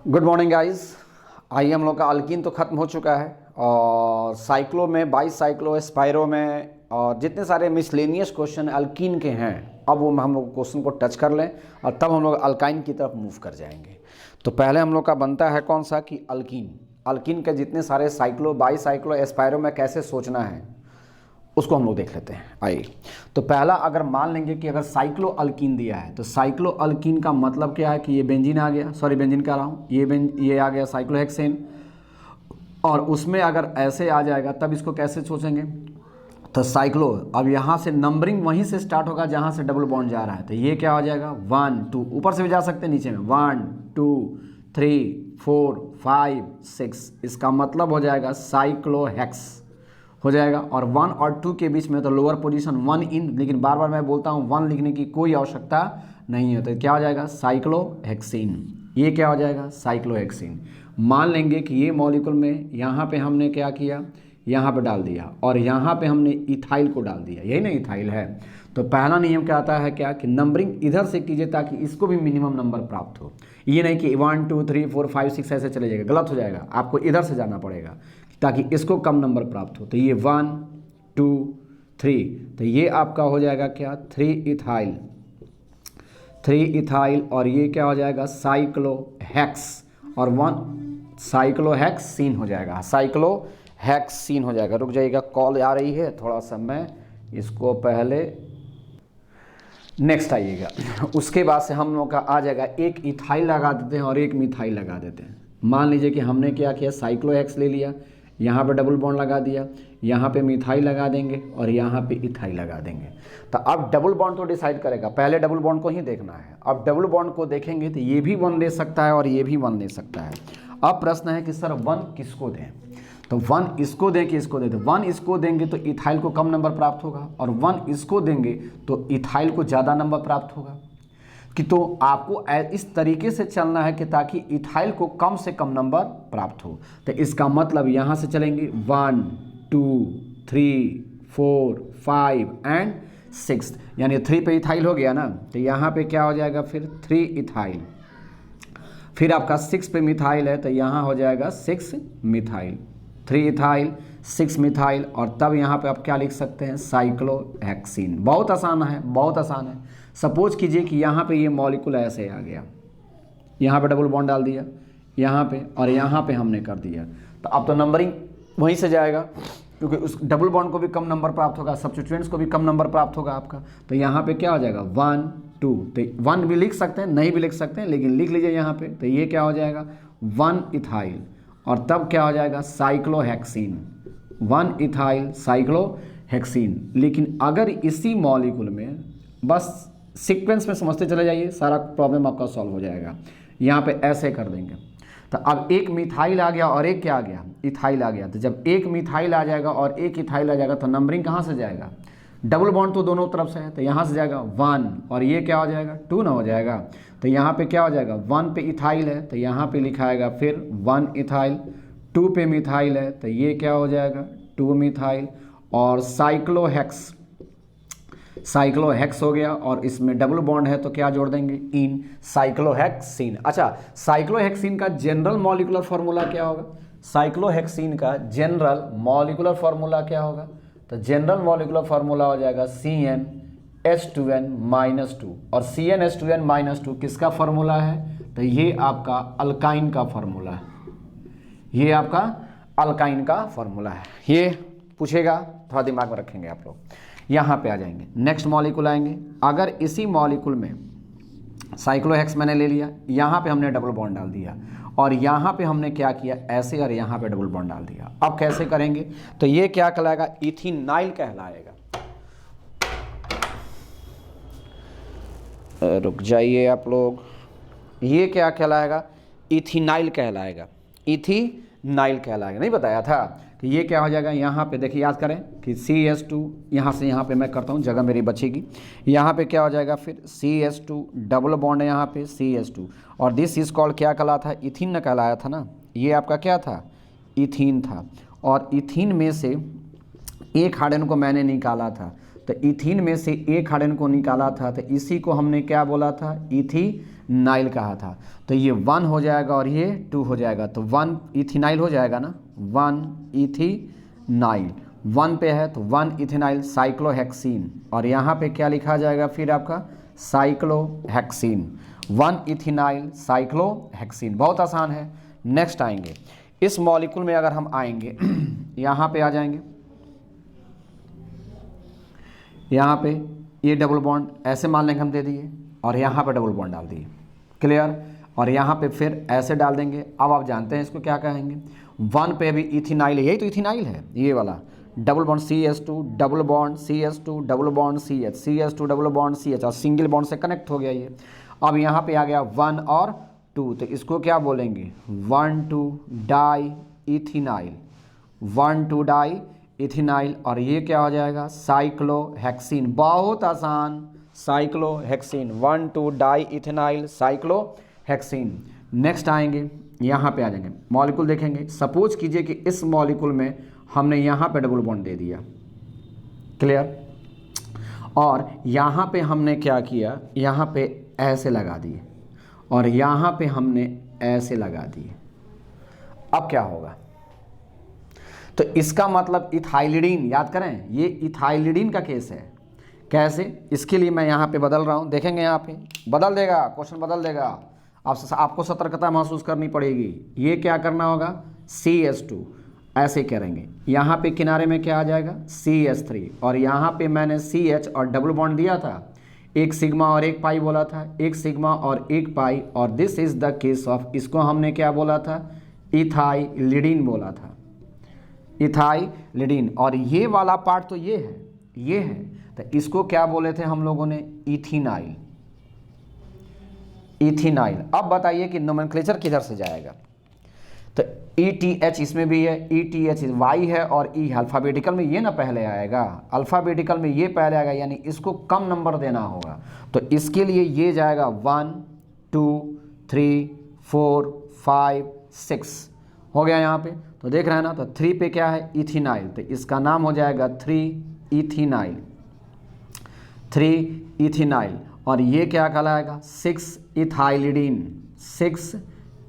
Good morning guys. आइए, हम लोग का अल्कीन तो ख़त्म हो चुका है और साइक्लो में, बाईस साइक्लो, स्पायरो में और जितने सारे मिसलेनियस क्वेश्चन अल्कीन के हैं, अब वो हम लोग क्वेश्चन को टच कर लें और तब हम लोग अल्काइन की तरफ मूव कर जाएंगे। तो पहले हम लोग का बनता है कौन सा कि अल्कीन के जितने सारे साइक्लो, बाईस साइक्लो, स्पायरो में कैसे सोचना है उसको हम लोग देख लेते हैं। आइए, तो पहला अगर मान लेंगे कि अगर साइक्लो अल्कीन दिया है तो साइक्लो अल्कीन का मतलब क्या है कि ये बेंजीन आ गया, सॉरी बेंजीन कह रहा हूँ, ये आ गया साइक्लोहेक्सेन, और उसमें अगर ऐसे आ जाएगा तब इसको कैसे सोचेंगे। तो साइक्लो, अब यहाँ से नंबरिंग वहीं से स्टार्ट होगा जहाँ से डबल बॉन्ड जा रहा है, तो ये क्या हो जाएगा 1 2, ऊपर से भी जा सकते हैं नीचे में 1 2 3 4 5 6, इसका मतलब हो जाएगा साइक्लोहेक्स हो जाएगा। और 1 और 2 के बीच में तो लोअर पोजीशन 1 इन, लेकिन बार बार मैं बोलता हूँ 1 लिखने की कोई आवश्यकता नहीं है, तो क्या हो जाएगा साइक्लोहेक्सीन। ये क्या हो जाएगा साइक्लोहेक्सीन। मान लेंगे कि ये मॉलिक्यूल में यहाँ पे हमने क्या किया, यहाँ पे डाल दिया और यहाँ पे हमने इथाइल को डाल दिया, यही ना इथाइल है। तो पहला नियम क्या आता है क्या कि नंबरिंग इधर से कीजिए ताकि इसको भी मिनिमम नंबर प्राप्त हो। ये नहीं कि 1 2 3 4 5 6 ऐसे चले जाएगा, गलत हो जाएगा, आपको इधर से जाना पड़ेगा ताकि इसको कम नंबर प्राप्त हो। तो ये 1 2 3, तो ये आपका हो जाएगा क्या 3 इथाइल और ये क्या हो जाएगा साइक्लोहेक्स, और 1 साइक्लोहेक्सीन हो जाएगा, साइक्लोहेक्सीन हो जाएगा। रुक जाइएगा, कॉल आ रही है, थोड़ा सा मैं इसको पहले नेक्स्ट आइएगा। उसके बाद से हम लोग का आ जाएगा, एक इथाइल लगा देते हैं और एक मिथाइल लगा देते हैं। मान लीजिए कि हमने क्या किया, साइक्लोहेक्स ले लिया, यहाँ पे डबल बॉन्ड लगा दिया, यहाँ पे मिथाइल लगा देंगे और यहाँ पे इथाइल लगा देंगे। तो अब डबल बॉन्ड तो डिसाइड करेगा, पहले डबल बॉन्ड को ही देखना है। अब डबल बॉन्ड को देखेंगे तो ये भी 1 ले सकता है और ये भी 1 ले सकता है। अब प्रश्न है कि सर 1 किसको दें, तो 1 इसको दें कि इसको दें। तो 1 इसको देंगे तो इथाइल को कम नंबर प्राप्त होगा और 1 इसको देंगे तो इथाइल को ज़्यादा नंबर प्राप्त होगा। कि तो आपको इस तरीके से चलना है कि ताकि इथाइल को कम से कम नंबर प्राप्त हो। तो इसका मतलब यहाँ से चलेंगे 1 2 3 4 5 एंड 6, यानी 3 पे इथाइल हो गया ना, तो यहाँ पे क्या हो जाएगा फिर 3 इथाइल, फिर आपका 6 पे मिथाइल है तो यहाँ हो जाएगा 6 मिथाइल, 3 इथाइल 6 मिथाइल, और तब यहाँ पे आप क्या लिख सकते हैं साइक्लोहेक्सीन। बहुत आसान है, बहुत आसान है। सपोज कीजिए कि यहाँ पे ये मॉलिक्यूल ऐसे आ गया, यहाँ पे डबल बॉन्ड डाल दिया यहाँ पे और यहाँ पे हमने कर दिया, तो अब तो नंबरिंग वहीं से जाएगा क्योंकि उस डबल बॉन्ड को भी कम नंबर प्राप्त होगा, सब्स्टिट्यूएंट्स को भी कम नंबर प्राप्त होगा आपका। तो यहाँ पे क्या हो जाएगा 1 2, तो 1 भी लिख सकते हैं, नहीं भी लिख सकते हैं, लेकिन लिख लीजिए यहाँ पे। तो ये क्या हो जाएगा 1 इथाइल और तब क्या हो जाएगा साइक्लोहेक्सीन, 1 इथाइल साइक्लोहेक्सीन। लेकिन अगर इसी मॉलिक्यूल में बस सीक्वेंस में समझते चले जाइए, सारा प्रॉब्लम आपका सॉल्व हो जाएगा। यहाँ पे ऐसे कर देंगे, तो अब एक मिथाइल आ गया और एक क्या आ गया इथाइल आ गया। तो जब एक मिथाइल आ जाएगा और एक इथाइल आ जाएगा तो नंबरिंग कहाँ से जाएगा, डबल बॉन्ड तो दोनों तरफ से है, तो यहाँ से जाएगा 1 और ये क्या हो जाएगा 2 ना हो जाएगा। तो यहाँ पे क्या हो जाएगा 1 पे इथाइल है तो यहाँ पे लिखाएगा फिर 1 इथाइल, 2 पे मिथाइल है तो ये क्या हो जाएगा 2 मिथाइल, और साइक्लोहेक्स हो गया और इसमें डबल बॉन्ड है तो क्या जोड़ देंगे इन साइक्लोहेक्सीन। अच्छा, साइक्लोहेक्सीन का जनरल मॉलिक्यूलर फार्मूला क्या होगा, साइक्लोहेक्सीन का जनरल मॉलिक्यूलर फार्मूला क्या होगा, तो जनरल मॉलिक्यूलर फार्मूला हो जाएगा CnH2n-2, और CnH2n-2 किसका फार्मूला है, तो ये आपका अल्काइन का फार्मूला है, ये आपका अल्काइन का फार्मूला है। ये पूछेगा, थोड़ा दिमाग में रखेंगे आप लोग। यहाँ पे आ जाएंगे, नेक्स्ट मॉलिक्यूल आएंगे। अगर इसी मॉलिक्यूल में साइक्लोहेक्स मैंने ले लिया, यहाँ पे हमने डबल बॉन्ड डाल दिया और यहाँ पे हमने क्या किया ऐसे और यहाँ पे डबल बॉन्ड डाल दिया। अब कैसे करेंगे, तो ये क्या कहलाएगा इथिनाइल कहलाएगा। रुक जाइए आप लोग, ये क्या कहलाएगा इथिनाइल कहलाएगा, इथिनाइल कहलाएगा। नहीं बताया था कि ये क्या हो जाएगा, यहाँ पे देखिए याद करें कि CH2, यहाँ से यहाँ पे मैं करता हूँ, जगह मेरी बचेगी। यहाँ पे क्या हो जाएगा फिर CH2 डबल बॉन्ड है यहाँ पे CH2, और दिस इज कॉल्ड क्या कहला था इथिन न कहलाया था ना, ये आपका क्या था इथिन था। और इथिन में से एक हाइड्रोजन को मैंने निकाला था तो इथीन में से एक हाइड्रोजन को निकाला था, तो इसी को हमने क्या बोला था, इथीनाइल कहा था। तो ये 1 हो जाएगा और ये 2 हो जाएगा, तो 1 इथेनाइल हो जाएगा ना, 1 इथेनाइल, 1 पे है तो 1 इथेनाइल साइक्लोहेक्सीन, और यहाँ पे क्या लिखा जाएगा फिर आपका साइक्लोहेक्सीन, 1 इथेनाइल साइक्लोहेक्सीन। बहुत आसान है। नेक्स्ट आएंगे इस मॉलिक्यूल में, अगर हम आएंगे यहाँ पे आ जाएंगे, यहाँ पे ये डबल बॉन्ड ऐसे मान लेंगे हम दे दिए, और यहाँ पे डबल बॉन्ड डाल दिए, क्लियर, और यहाँ पे फिर ऐसे डाल देंगे। अब आप जानते हैं इसको क्या कहेंगे, 1 पे भी इथेनाइल है, यही तो इथेनाइल है ये वाला, double bond CH2 double bond CH2 double bond CH, CH2 double bond CH, और सिंगल बॉन्ड से कनेक्ट हो गया ये। अब यहाँ पे आ गया 1 और 2, तो इसको क्या बोलेंगे, 1,2 डाई इथेनाइल, 1,2 डाई इथेनाइल, और ये क्या हो जाएगा, साइक्लोहेक्सीन। बहुत आसान, cyclohexene, 1,2 die ethenyl cyclohexene. Next आएंगे, यहाँ पे आ जाएंगे, मॉलिक्यूल देखेंगे। सपोज कीजिए कि इस मॉलिक्यूल में हमने यहाँ पे डबल बॉन्ड दे दिया, क्लियर, और यहाँ पे हमने क्या किया, यहाँ पे ऐसे लगा दिए, और यहाँ पे हमने ऐसे लगा दिए। अब क्या होगा, तो इसका मतलब इथाइलिडीन, याद करें ये इथाइलिडीन का केस है। कैसे, इसके लिए मैं यहाँ पे बदल रहा हूँ, देखेंगे यहाँ पे बदल देगा, क्वेश्चन बदल देगा। आपको सतर्कता महसूस करनी पड़ेगी। ये क्या करना होगा, CH2 ऐसे करेंगे, यहाँ पे किनारे में क्या आ जाएगा, CH3, और यहाँ पे मैंने CH और डबल बॉन्ड दिया था, एक सिग्मा और एक पाई बोला था, एक सिग्मा और एक पाई, और this is the case of, इसको हमने क्या बोला था, इथाइलिडीन बोला था, इथाइलिडीन। और ये वाला पार्ट तो ये है, ये है, तो इसको क्या बोले थे हम लोगों ने, इथेनाइल, इथेनाइल। अब बताइए कि नोमेनक्लेचर किधर से जाएगा, तो ETH इसमें भी है, ETH Y है और E है। अल्फ़ाबेटिकल में ये ना पहले आएगा, अल्फ़ाबेटिकल में ये पहले आएगा, यानी इसको कम नंबर देना होगा। तो इसके लिए ये जाएगा 1 2 3 4 5 6 हो गया यहाँ पे, तो देख रहे हैं ना, तो 3 पे क्या है, इथेनाइल, तो इसका नाम हो जाएगा 3 इथेनाइल, 3 इथेनाइल, और ये क्या कहलाएगा, 6 इथाइलिडीन, 6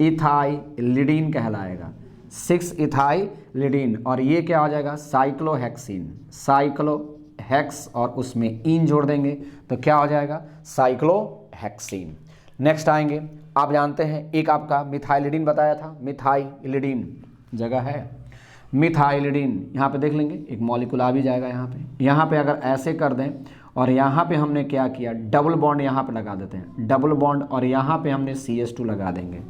इथाइलिडीन कहलाएगा, 6 इथाइलिडीन, और ये क्या हो जाएगा, साइक्लोहेक्सीन, साइक्लोहेक्स, और उसमें इन जोड़ देंगे तो क्या हो जाएगा, साइक्लोहेक्सीन। नेक्स्ट आएंगे, आप जानते हैं एक आपका मिथाइलिडीन बताया था, मिथाइलिडीन जगह है, मिथाइलिडीन, यहाँ पे देख लेंगे एक मॉलिक्यूल आ भी जाएगा यहाँ पे अगर ऐसे कर दें, और यहाँ पे हमने क्या किया, डबल बॉन्ड यहाँ पे लगा देते हैं, डबल बॉन्ड, और यहाँ पे हमने CH2 लगा देंगे,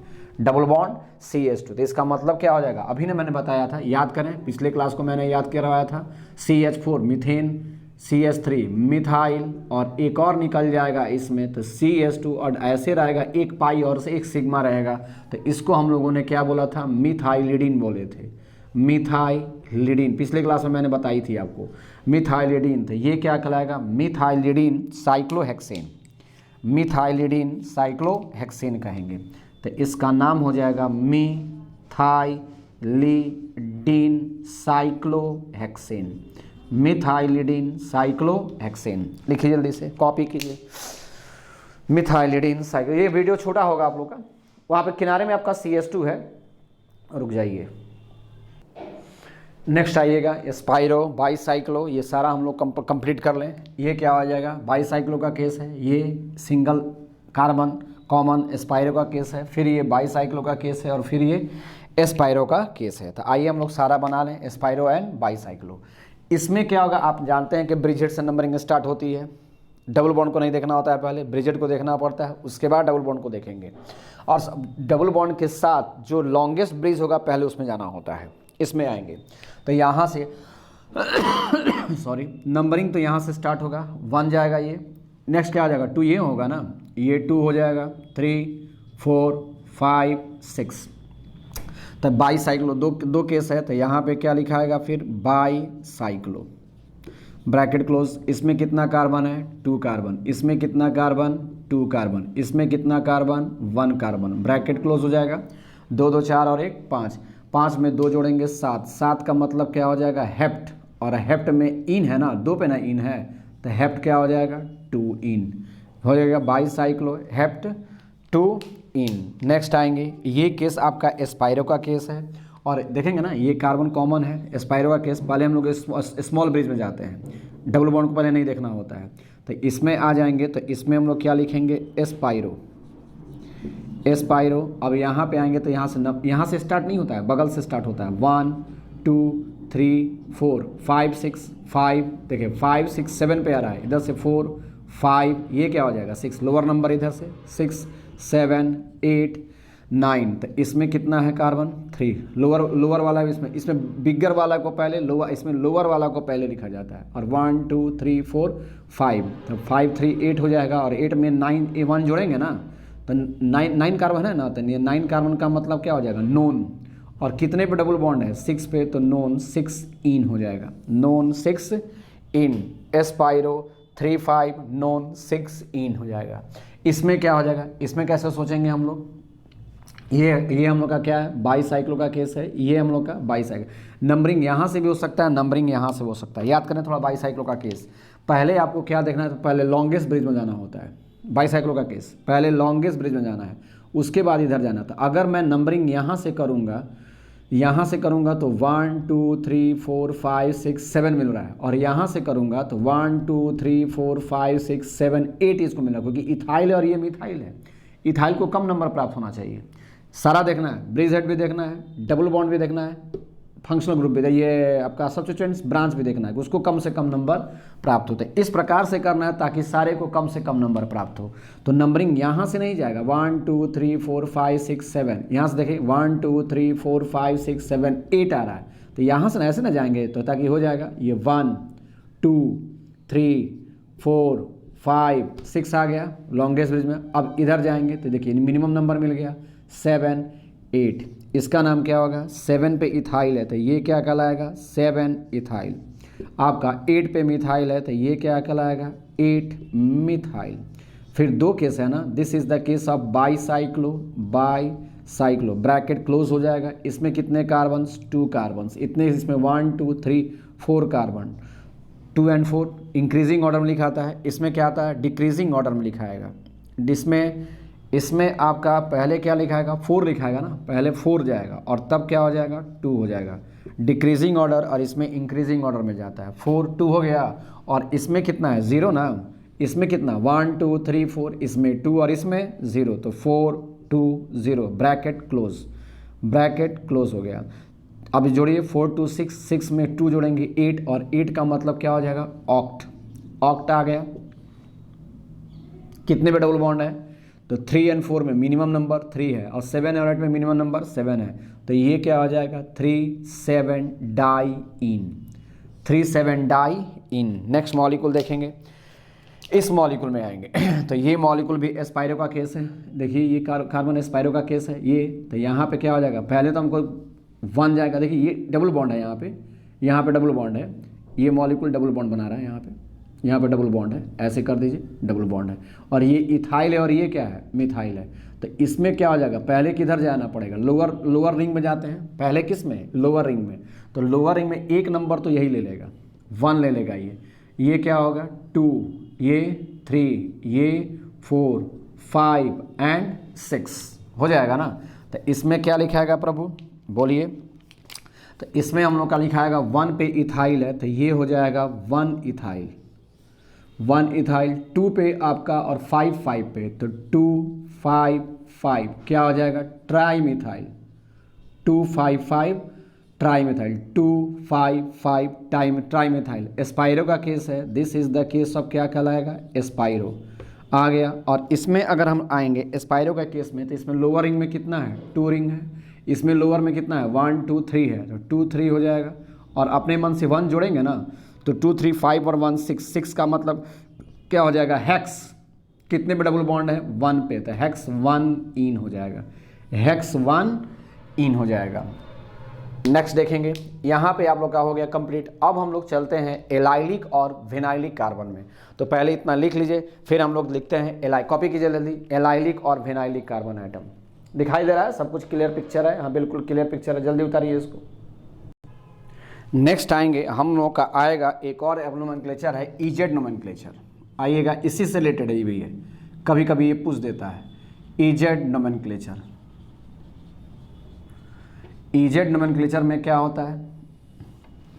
डबल बॉन्ड CH2, तो इसका मतलब क्या हो जाएगा, अभी ना मैंने बताया था, याद करें, पिछले क्लास को मैंने याद करवाया था, CH4 मीथेन, CH3 मिथाइल, और एक और निकल जाएगा इसमें, तो CH2, और ऐसे रहेगा एक पाई और से एक सिग्मा रहेगा, तो इसको हम लोगों ने क्या बोला था, मिथाइलिडीन बोले थे, मिथाइलिडीन, पिछले क्लास में मैंने बताई थी आपको, मिथाइलिडीन। तो ये क्या कहलाएगा, मिथाइलिडीन साइक्लोहेक्सेन, मिथाइलिडीन साइक्लोहेक्सेन कहेंगे, तो इसका नाम हो जाएगा मिथाइलिडीन साइक्लोहेक्सेन, मिथाइलिडीन साइक्लोहेक्सेन। लिखिए जल्दी से, कॉपी कीजिए, मिथाइलिडीन साइक्लो। ये वीडियो छोटा होगा आप लोग का, वहाँ पे किनारे में आपका CH2 है, रुक जाइए। नेक्स्ट आइएगा स्पाइरो बाईसाइक्लो, ये सारा हम लोग कंप्लीट कर लें। ये क्या हो जाएगा, बाईसाइक्लो का केस है, ये सिंगल कार्बन कॉमन स्पाइरो का केस है, फिर ये बाईसाइक्लो का केस है, और फिर ये स्पाइरो का केस है। तो आइए हम लोग सारा बना लें, स्पाइरो एंड बाईसाइक्लो। इसमें क्या होगा, आप जानते हैं कि ब्रिजेट से नंबरिंग स्टार्ट होती है, डबल बॉन्ड को नहीं देखना होता है, पहले ब्रिजेट को देखना पड़ता है, उसके बाद डबल बॉन्ड को देखेंगे, और डबल बॉन्ड के साथ जो लॉन्गेस्ट ब्रिज होगा पहले उसमें जाना होता है। इसमें आएंगे तो यहाँ से सॉरी, नंबरिंग तो यहाँ से स्टार्ट होगा, 1 जाएगा ये, नेक्स्ट क्या आ जाएगा, 2 ये होगा ना, ये 2 हो जाएगा, 3 4 5 6। तो बाईसाइक्लो दो केस है, तो यहाँ पे क्या लिखाएगा फिर, बाईसाइक्लो, ब्रैकेट क्लोज, इसमें कितना कार्बन है, 2 कार्बन, इसमें कितना कार्बन, 2 कार्बन, इसमें कितना कार्बन, 1 कार्बन, ब्रैकेट क्लोज हो जाएगा, 2 2 4 और 1 5, 5 में 2 जोड़ेंगे 7, 7 का मतलब क्या हो जाएगा, हेप्ट, और हेप्ट में इन है ना, 2 पे ना इन है, तो हेप्ट क्या हो जाएगा, 2 इन हो जाएगा, बाईसाइक्लो हेप्ट 2 इन। नेक्स्ट आएंगे, ये केस आपका एस्पायरो का केस है, और देखेंगे ना ये कार्बन कॉमन है, एस्पायरो का केस। पहले हम लोग स्मॉल ब्रिज में जाते हैं, डबल बॉन्ड को पहले नहीं देखना होता है। तो इसमें आ जाएंगे, तो इसमें हम लोग क्या लिखेंगे, एस्पायरो। एस्पायरो अब यहाँ पे आएंगे तो यहाँ से स्टार्ट नहीं होता है, बगल से स्टार्ट होता है। 1 2 3 4 5 6 5, देखिए 5 6 7 पे आ रहा है, इधर से 4 5, ये क्या हो जाएगा 6, लोअर नंबर इधर से 6 7 8 9। तो इसमें कितना है कार्बन, 3। लोअर वाला इसमें बिगर वाला को पहले लोअर, इसमें लोअर वाला को पहले लिखा जाता है। और 1 2 3 4 5, तो 5 3 8 हो जाएगा, और 8 में 9 1 जोड़ेंगे ना, तो 9 कार्बन है ना, तो ये 9 कार्बन का मतलब क्या हो जाएगा, नॉन। और कितने पे डबल बॉन्ड है, 6 पे, तो नॉन 6 इन हो जाएगा, नॉन 6 इन। एस्पायरो 3 5 नॉन 6 इन हो जाएगा। इसमें क्या हो जाएगा, इसमें कैसे सोचेंगे हम लोग, ये हम लोग का क्या है, बाईसाइक्लो का केस है, ये हम लोग का बाईसाइक्लो। नंबरिंग यहाँ से भी हो सकता है, नंबरिंग यहाँ से हो सकता है। याद करें थोड़ा बाईसाइक्लो का केस, पहले आपको क्या देखना है, तो पहले लॉन्गेस्ट ब्रिज में जाना होता है। बाईसाइक्लो का केस पहले लॉन्गेस्ट ब्रिज में जाना है, उसके बाद इधर जाना था। अगर मैं नंबरिंग यहाँ से करूँगा तो 1 2 3 4 5 6 7 मिल रहा है, और यहाँ से करूँगा तो 1 2 3 4 5 6 7 8 इसको मिल रहा है, क्योंकि इथाइल है और ये मिथाइल है। इथाइल को कम नंबर प्राप्त होना चाहिए, सारा देखना है, ब्रिज हेड भी देखना है, डबल बॉन्ड भी देखना है, फंक्शनल ग्रुप भी, ये आपका सब्स्टिट्यूएंट्स ब्रांच भी देखना है, उसको कम से कम नंबर प्राप्त होते हैं। इस प्रकार से करना है ताकि सारे को कम से कम नंबर प्राप्त हो। तो नंबरिंग यहाँ से नहीं जाएगा 1 2 3 4 5 6 7, यहाँ से देखिए 1 2 3 4 5 6 7 8 आ रहा है, तो यहाँ से ना ऐसे ना जाएंगे, तो ताकि हो जाएगा ये 1 2 3 4 5 6 आ गया लॉन्गेस्ट ब्रिज में। अब इधर जाएंगे तो देखिए मिनिमम नंबर मिल गया 7 8, इसका नाम क्या होगा, 7 पे इथाइल है तो ये क्या कहलाएगा, 7 इथाइल। आपका 8 पे मिथाइल है तो ये क्या कहलाएगा, 8 मिथाइल। फिर 2 केस है ना, this is the case of bicyclo, bracket close हो जाएगा। इसमें कितने कार्बन्स, 2 कार्बन्स, इतने इसमें 1 2 3 4 कार्बन, 2 and 4 इंक्रीजिंग ऑर्डर में लिखा आता है। इसमें क्या आता है, डिक्रीजिंग ऑर्डर में लिखाएगा। इसमें आपका पहले क्या लिखाएगा, 4 लिखाएगा ना, पहले 4 जाएगा और तब क्या हो जाएगा, 2 हो जाएगा, डिक्रीजिंग ऑर्डर। और इसमें इंक्रीजिंग ऑर्डर में जाता है, 4 2 हो गया। और इसमें कितना है, 0 ना, इसमें कितना 1 2 3 4, इसमें 2 और इसमें 0, तो 4 2 0, ब्रैकेट क्लोज हो गया। अब जोड़िए 4 2 6, 6 में 2 जोड़ेंगे 8, और 8 का मतलब क्या हो जाएगा, ऑक्ट आ गया। कितने पे डबल बॉन्ड है, तो 3 and 4 में मिनिमम नंबर 3 है, और 7 और 8 में मिनिमम नंबर 7 है, तो ये क्या हो जाएगा, 3 7 डाई इन। नेक्स्ट मॉलिक्यूल देखेंगे, इस मॉलिक्यूल में आएंगे तो ये मॉलिक्यूल भी एस्पायरो का केस है। देखिए ये कार्बन एस्पायरो का केस है ये, तो यहाँ पे क्या हो जाएगा, पहले तो हमको 1 जाएगा। देखिए ये डबल बॉन्ड है, यहाँ पे डबल बॉन्ड है, ये मॉलिक्यूल डबल बॉन्ड बना रहा है, यहाँ पे डबल बॉन्ड है, ऐसे कर दीजिए, डबल बॉन्ड है। और ये इथाइल है और ये क्या है, मिथाइल है। तो इसमें क्या हो जाएगा, पहले किधर जाना पड़ेगा, लोअर रिंग में जाते हैं, पहले किस में, लोअर रिंग में। तो लोअर रिंग में एक नंबर तो यही ले लेगा, 1 ले लेगा। ये क्या होगा, 2, ये 3, ये 4 5 and 6 हो जाएगा ना। तो इसमें क्या लिखाएगा प्रभु, बोलिए। तो इसमें हम लोग का लिखाएगा 1 पे इथाइल है, तो ये हो जाएगा 1 इथाइल। 2 पे आपका और 5 5 पे, तो 2 5 5 क्या हो जाएगा, ट्राईमिथाइल। 2 5 5 trimethyl, 2 5 5 trimethyl. एस्पायरो का केस है, this is the case of क्या कहलाएगा, एस्पायरो आ गया। और इसमें अगर हम आएंगे एस्पायरो का केस में, तो इसमें लोअर रिंग में कितना है, 2 रिंग है। इसमें लोअर में कितना है, 1 2 3 है, तो 2 3 हो जाएगा। और अपने मन से 1 जोड़ेंगे ना, तो 2 3 5 और 1 6, 6 का मतलब क्या हो जाएगा, हेक्स। कितने पे डबल बॉन्ड है, 1 पे, तो हेक्स 1 इन हो जाएगा, नेक्स्ट देखेंगे, यहाँ पे आप लोग का हो गया कंप्लीट। अब हम लोग चलते हैं एलाइलिक और विनाइलिक कार्बन में। तो पहले इतना लिख लीजिए, फिर हम लोग लिखते हैं कॉपी कीजिए जल्दी, एलाइलिक और विनाइलिक कार्बन आइटम। दिखाई दे रहा है, सब कुछ क्लियर पिक्चर है, हाँ बिल्कुल क्लियर पिक्चर है, जल्दी उतारिए इसको। नेक्स्ट आएंगे हम लोग का आएगा एक और नोमेनक्लेचर है ईजेड नोमेनक्लेचर। आइएगा, इसी से रिलेटेड है भी है, कभी कभी ये पूछ देता है ईजेड नोमेनक्लेचर। ईजेड नोमेनक्लेचर में क्या होता है?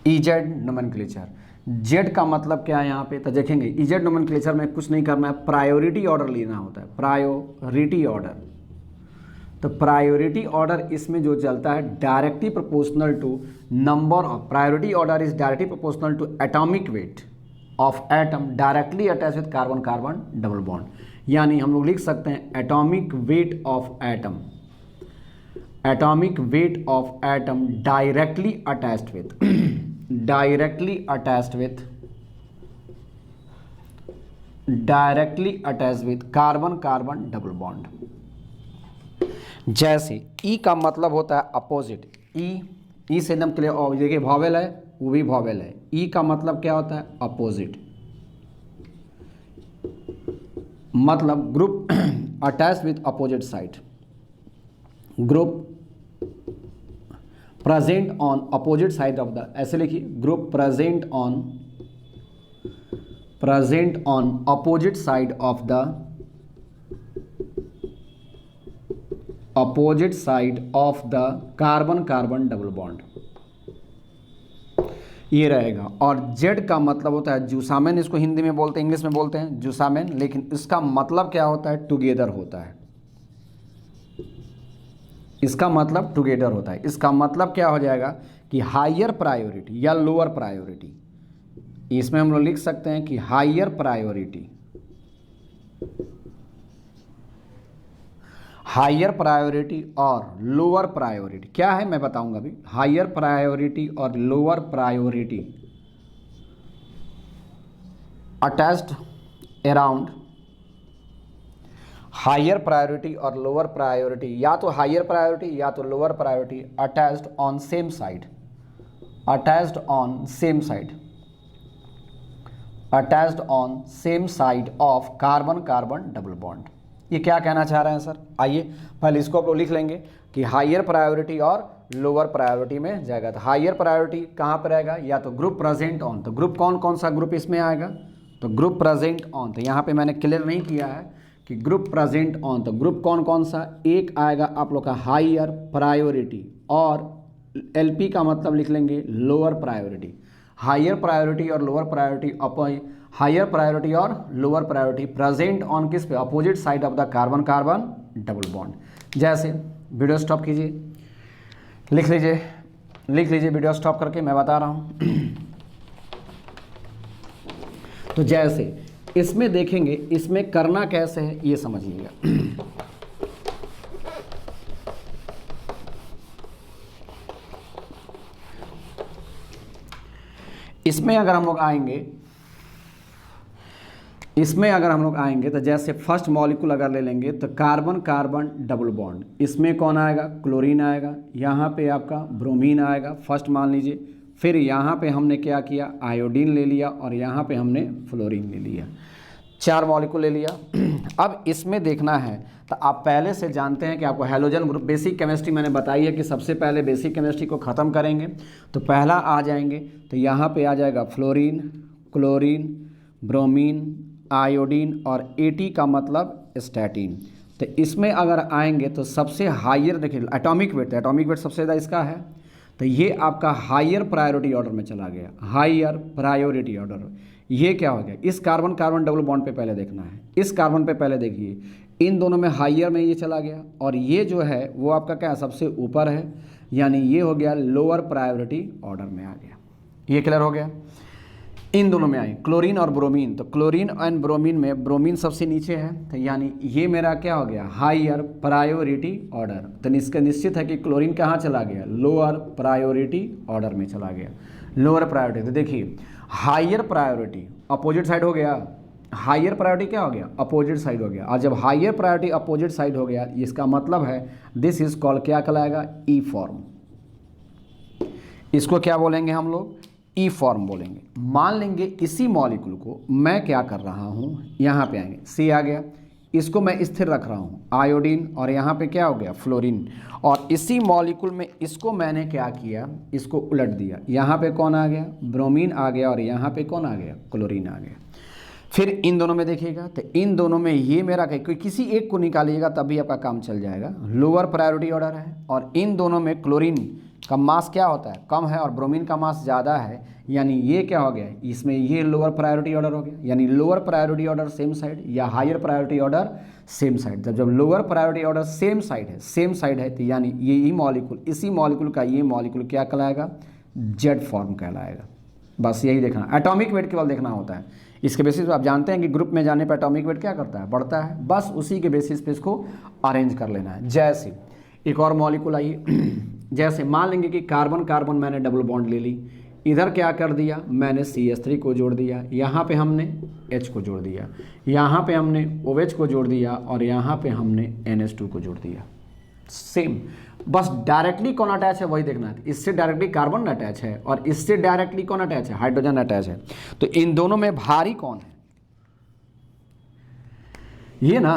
ईजेड नोमेनक्लेचर, जेड का मतलब क्या है यहाँ पे? तो देखेंगे ईजेड नोमेनक्लेचर में कुछ नहीं करना है, प्रायोरिटी ऑर्डर लेना होता है, प्रायोरिटी ऑर्डर। तो प्रायोरिटी ऑर्डर इसमें जो चलता है directly proportional to number of, priority order is directly proportional to atomic weight of atom directly attach with carbon carbon double bond. यानी हम लोग लिख सकते हैं atomic weight of atom, atomic weight of atom directly attached with directly attached with carbon carbon double bond. जैसे E का मतलब होता है अपोजिट, ई से एकदम क्लियर, और देखिए वॉवेल है, वो भी वॉवेल है। ई का मतलब क्या होता है? अपोजिट, मतलब group attach with opposite side, group present on opposite side of the, ऐसे लिखिए group present on opposite side of the, opposite side of the carbon carbon double bond, ये रहेगा। और जेड का मतलब होता है जूसामेन, इसको हिंदी में बोलते हैं, इंग्लिश में बोलते हैं जूसामेन, लेकिन इसका मतलब क्या होता है? टुगेदर होता है। इसका मतलब टुगेदर होता है। इसका मतलब क्या हो जाएगा कि हायर प्रायोरिटी या लोअर प्रायोरिटी, इसमें हम लोग लिख सकते हैं कि हायर प्रायोरिटी, हायर प्रायोरिटी और लोअर प्रायोरिटी क्या है मैं बताऊंगा अभी। हायर प्रायोरिटी और lower priority attached around, higher priority और लोअर प्रायोरिटी, या तो हायर प्रायोरिटी या तो lower priority attached on same side, attached on same side, attached on same side of carbon carbon double bond. ये क्या कहना चाह रहे हैं सर? आइए पहले इसको आप लोग लिख लेंगे कि हायर प्रायोरिटी और लोअर प्रायोरिटी में जाएगा। तो हायर प्रायोरिटी कहाँ पर रहेगा? या तो ग्रुप प्रेजेंट ऑन, तो ग्रुप कौन कौन सा ग्रुप इसमें आएगा? तो ग्रुप प्रेजेंट ऑन, तो यहाँ पे मैंने क्लियर नहीं किया है कि ग्रुप प्रेजेंट ऑन, तो ग्रुप कौन कौन सा? एक आएगा आप लोग का हायर प्रायोरिटी, और एलपी का मतलब लिख लेंगे लोअर प्रायोरिटी। हायर प्रायोरिटी और लोअर प्रायोरिटी, हायर प्रायोरिटी और लोअर प्रायोरिटी प्रेजेंट ऑन किस पे? Opposite side of the carbon carbon double bond. जैसे वीडियो स्टॉप कीजिए, लिख लीजिए वीडियो स्टॉप करके, मैं बता रहा हूँ। तो जैसे इसमें देखेंगे, इसमें करना कैसे है ये समझिएगा। इसमें अगर हम लोग आएंगे, तो जैसे फर्स्ट मॉलिक्यूल अगर ले लेंगे तो कार्बन कार्बन डबल बॉन्ड, इसमें कौन आएगा? क्लोरीन आएगा, यहाँ पे आपका ब्रोमीन आएगा फर्स्ट मान लीजिए, फिर यहाँ पे हमने क्या किया? आयोडीन ले लिया, और यहाँ पे हमने फ्लोरीन ले लिया, 4 मॉलिक्यूल ले लिया। अब इसमें देखना है, तो आप पहले से जानते हैं कि आपको हैलोजन ग्रुप, बेसिक केमिस्ट्री मैंने बताई है कि सबसे पहले बेसिक केमिस्ट्री को ख़त्म करेंगे। तो पहला आ जाएंगे, तो यहाँ पे आ जाएगा फ्लोरीन, क्लोरीन, ब्रोमीन, आयोडीन, और एटी का मतलब स्टैटिन। तो इसमें अगर आएंगे तो सबसे हायर देखिए एटॉमिक वेट, तो एटॉमिक वेट सबसे ज़्यादा इसका है, तो ये आपका हायर प्रायोरिटी ऑर्डर में चला गया, हायर प्रायोरिटी ऑर्डर। ये क्या हो गया? इस कार्बन कार्बन डबल बॉन्ड पे पहले देखना है, इस कार्बन पे पहले देखिए, इन दोनों में हायर में ये चला गया, और ये जो है वो आपका क्या है? सबसे ऊपर है, यानी ये हो गया लोअर प्रायोरिटी ऑर्डर में आ गया। ये क्लियर हो गया? इन दोनों में आए क्लोरीन और ब्रोमीन, तो क्लोरीन एंड ब्रोमीन में ब्रोमीन सबसे नीचे है, तो यानी ये मेरा क्या हो गया? Higher priority order. तो इसका निश्चित है कि क्लोरीन कहाँ चला गया? लोअर प्रायोरिटी ऑर्डर में चला गया, लोअर प्रायोरिटी। तो देखिए हायर प्रायोरिटी अपोजिट साइड हो गया, हायर प्रायोरिटी क्या हो गया? अपोजिट साइड हो गया। और जब हायर प्रायोरिटी अपोजिट साइड हो गया, इसका मतलब है दिस इज कॉल्ड, क्या कहलाएगा? ई फॉर्म। इसको क्या बोलेंगे हम लोग? ई फॉर्म बोलेंगे। मान लेंगे इसी मॉलिक्यूल को मैं क्या कर रहा हूँ, यहाँ पे आएंगे, सी आ गया, इसको मैं स्थिर रख रहा हूँ आयोडीन, और यहाँ पे क्या हो गया फ्लोरीन, और इसी मॉलिक्यूल में इसको मैंने क्या किया, इसको उलट दिया। यहाँ पे कौन आ गया, ब्रोमीन आ गया, और यहाँ पे कौन आ गया, क्लोरीन आ गया। फिर इन दोनों में देखिएगा तो इन दोनों में ये मेरा कोई किसी एक को निकालिएगा तब भी आपका काम चल जाएगा, लोअर प्रायोरिटी ऑर्डर है। और इन दोनों में क्लोरीन का मास क्या होता है, कम है, और ब्रोमीन का मास ज़्यादा है, यानी ये क्या हो गया, इसमें ये लोअर प्रायोरिटी ऑर्डर हो गया। यानी lower priority order same side या higher priority order same side. जब lower priority order same side है तो यानी ये मॉलिक्यूल, इसी मॉलिक्यूल का ये मॉलिक्यूल क्या कहलाएगा, जेड फॉर्म कहलाएगा। बस यही देखना, एटॉमिक वेट केवल देखना होता है। इसके बेसिस पे आप जानते हैं कि ग्रुप में जाने पर एटॉमिक वेट क्या करता है, बढ़ता है, बस उसी के बेसिस पे इसको अरेंज कर लेना है। जैसे एक और मॉलिक्यूल आइए, जैसे मान लेंगे कि कार्बन कार्बन मैंने डबल बॉन्ड ले ली, इधर क्या कर दिया, मैंने CH3 को जोड़ दिया, यहाँ पे हमने H को जोड़ दिया, यहाँ पे हमने OH को जोड़ दिया, और यहाँ पे हमने NH2 को जोड़ दिया। सेम, बस डायरेक्टली कौन अटैच है वही देखना है। इससे डायरेक्टली कार्बन अटैच है और इससे डायरेक्टली कौन अटैच है, हाइड्रोजन अटैच है। तो इन दोनों में भारी कौन है, ये ना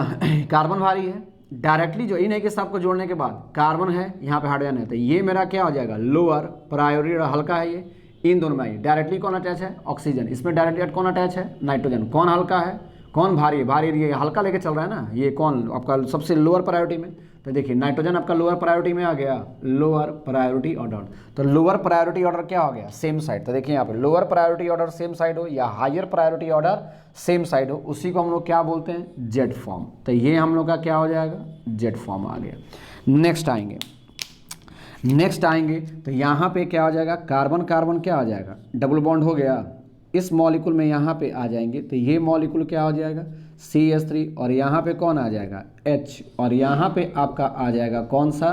कार्बन भारी है डायरेक्टली, जो इन एक के साथ को जोड़ने के बाद कार्बन है, यहाँ पे हाइड्रोजन है, तो ये मेरा क्या हो जाएगा, लोअर प्रायोरिटी, हल्का है ये। इन दोनों में डायरेक्टली कौन अटैच है, ऑक्सीजन, इसमें डायरेक्टली कौन अटैच है, नाइट्रोजन। कौन हल्का है, कौन भारी है, भारी ये हल्का लेके चल रहा है ना, ये कौन आपका सबसे लोअर प्रायोरिटी में। तो देखिए नाइट्रोजन आपका लोअर प्रायोरिटी में आ गया, लोअर प्रायोरिटी ऑर्डर। तो लोअर प्रायोरिटी ऑर्डर क्या हो गया, सेम साइड। तो देखिए यहाँ पे lower priority order same side हो या higher priority order same side हो, उसी को हम लोग क्या बोलते हैं, जेड फॉर्म। तो ये हम लोग का क्या हो जाएगा, जेड फॉर्म आ गया। नेक्स्ट आएंगे तो यहाँ पे क्या हो जाएगा, कार्बन कार्बन क्या हो जाएगा, डबल बॉन्ड हो गया, इस मॉलिक्यूल में यहाँ पे आ जाएंगे तो ये मॉलिक्यूल क्या हो जाएगा, CH3, और यहाँ पे कौन आ जाएगा, H, और यहाँ पे आपका आ जाएगा कौन सा,